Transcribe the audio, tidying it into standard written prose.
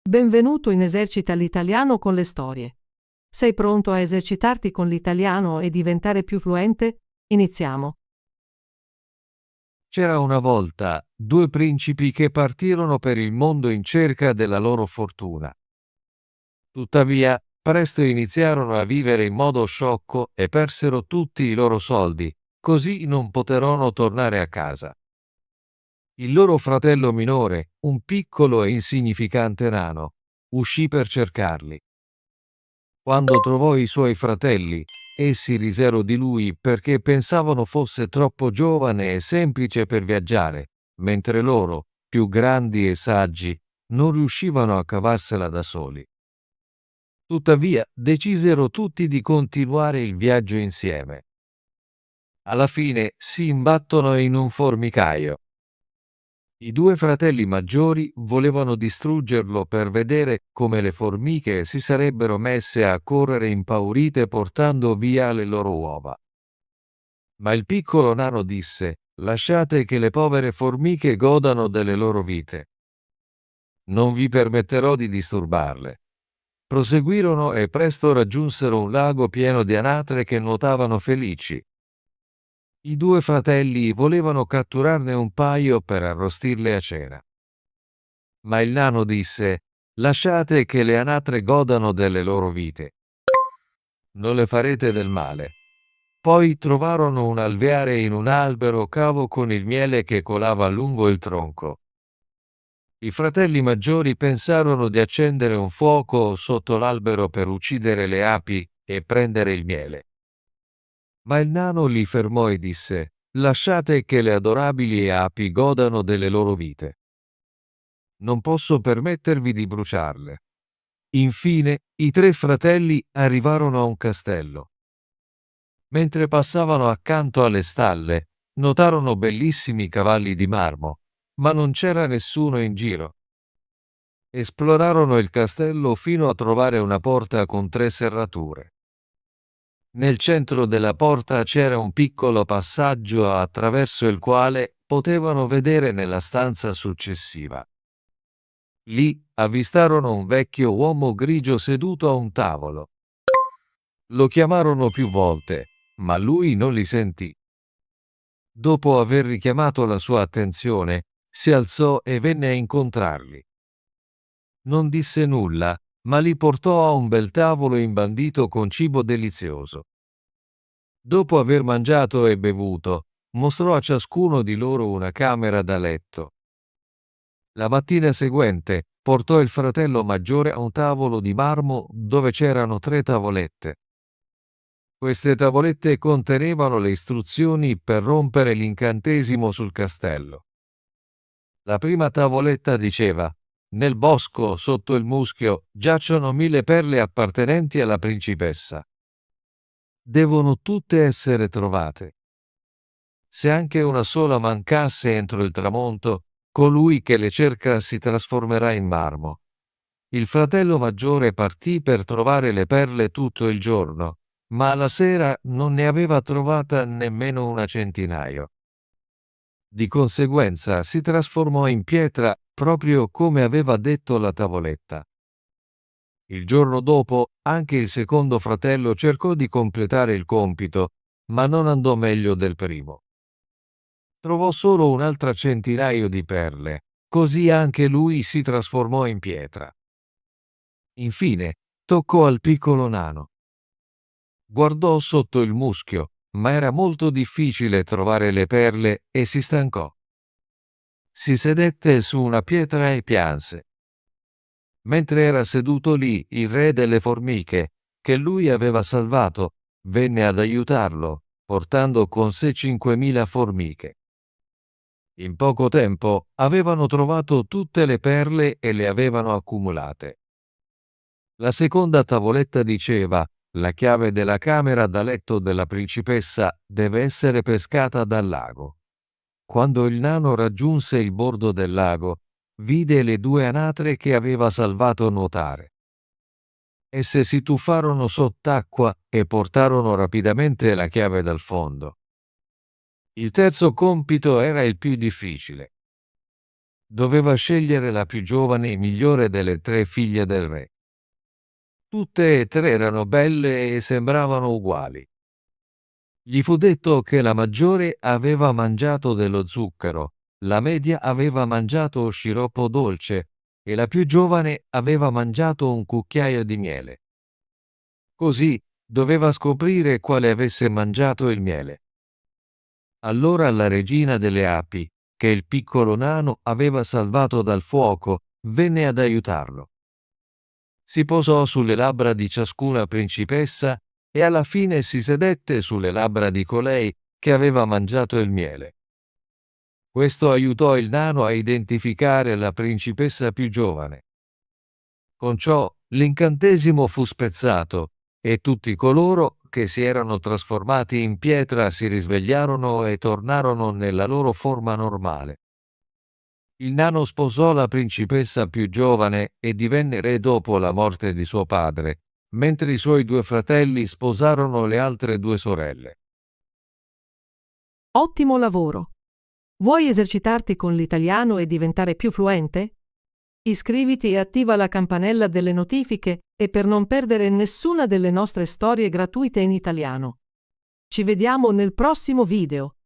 Benvenuto in Esercita l'italiano con le storie. Sei pronto a esercitarti con l'italiano e diventare più fluente? Iniziamo. C'era una volta due principi che partirono per il mondo in cerca della loro fortuna. Tuttavia, presto iniziarono a vivere in modo sciocco e persero tutti i loro soldi, così non poterono tornare a casa. Il loro fratello minore, un piccolo e insignificante nano, uscì per cercarli. Quando trovò i suoi fratelli, essi risero di lui perché pensavano fosse troppo giovane e semplice per viaggiare, mentre loro, più grandi e saggi, non riuscivano a cavarsela da soli. Tuttavia, decisero tutti di continuare il viaggio insieme. Alla fine si imbattono in un formicaio. I due fratelli maggiori volevano distruggerlo per vedere come le formiche si sarebbero messe a correre impaurite portando via le loro uova. Ma il piccolo nano disse: «Lasciate che le povere formiche godano delle loro vite. Non vi permetterò di disturbarle». Proseguirono e presto raggiunsero un lago pieno di anatre che nuotavano felici. I due fratelli volevano catturarne un paio per arrostirle a cena. Ma il nano disse: «Lasciate che le anatre godano delle loro vite. Non le farete del male». Poi trovarono un alveare in un albero cavo con il miele che colava lungo il tronco. I fratelli maggiori pensarono di accendere un fuoco sotto l'albero per uccidere le api e prendere il miele. Ma il nano li fermò e disse: «Lasciate che le adorabili api godano delle loro vite. Non posso permettervi di bruciarle». Infine, i tre fratelli arrivarono a un castello. Mentre passavano accanto alle stalle, notarono bellissimi cavalli di marmo, ma non c'era nessuno in giro. Esplorarono il castello fino a trovare una porta con 3 serrature. Nel centro della porta c'era un piccolo passaggio attraverso il quale potevano vedere nella stanza successiva. Lì avvistarono un vecchio uomo grigio seduto a un tavolo. Lo chiamarono più volte, ma lui non li sentì. Dopo aver richiamato la sua attenzione, si alzò e venne a incontrarli. Non disse nulla, ma li portò a un bel tavolo imbandito con cibo delizioso. Dopo aver mangiato e bevuto, mostrò a ciascuno di loro una camera da letto. La mattina seguente, portò il fratello maggiore a un tavolo di marmo dove c'erano 3 tavolette. Queste tavolette contenevano le istruzioni per rompere l'incantesimo sul castello. La prima tavoletta diceva: «Nel bosco, sotto il muschio, giacciono 1000 perle appartenenti alla principessa. Devono tutte essere trovate. Se anche una sola mancasse entro il tramonto, colui che le cerca si trasformerà in marmo». Il fratello maggiore partì per trovare le perle tutto il giorno, ma alla sera non ne aveva trovata nemmeno una centinaio. Di conseguenza si trasformò in pietra proprio come aveva detto la tavoletta. Il giorno dopo anche il secondo fratello cercò di completare il compito, ma non andò meglio del primo. Trovò solo un'altra centinaio di perle, così anche lui si trasformò in pietra. Infine, toccò al piccolo nano. Guardò sotto il muschio, ma era molto difficile trovare le perle e si stancò. Si sedette su una pietra e pianse. Mentre era seduto lì, il re delle formiche, che lui aveva salvato, venne ad aiutarlo, portando con sé 5.000 formiche. In poco tempo avevano trovato tutte le perle e le avevano accumulate. La seconda tavoletta diceva: «La chiave della camera da letto della principessa deve essere pescata dal lago». Quando il nano raggiunse il bordo del lago, vide le 2 anatre che aveva salvato nuotare. Esse si tuffarono sott'acqua e portarono rapidamente la chiave dal fondo. Il terzo compito era il più difficile. doveva scegliere la più giovane e migliore delle 3 figlie del re. Tutte e 3 erano belle e sembravano uguali. Gli fu detto che la maggiore aveva mangiato dello zucchero, la media aveva mangiato sciroppo dolce e la più giovane aveva mangiato un cucchiaio di miele. Così doveva scoprire quale avesse mangiato il miele. Allora la regina delle api, che il piccolo nano aveva salvato dal fuoco, venne ad aiutarlo. Si posò sulle labbra di ciascuna principessa e alla fine si sedette sulle labbra di colei che aveva mangiato il miele. Questo aiutò il nano a identificare la principessa più giovane. Con ciò l'incantesimo fu spezzato e tutti coloro che si erano trasformati in pietra si risvegliarono e tornarono nella loro forma normale. Il nano sposò la principessa più giovane e divenne re dopo la morte di suo padre, mentre i suoi 2 fratelli sposarono le altre 2 sorelle. Ottimo lavoro! Vuoi esercitarti con l'italiano e diventare più fluente? Iscriviti e attiva la campanella delle notifiche e per non perdere nessuna delle nostre storie gratuite in italiano. Ci vediamo nel prossimo video.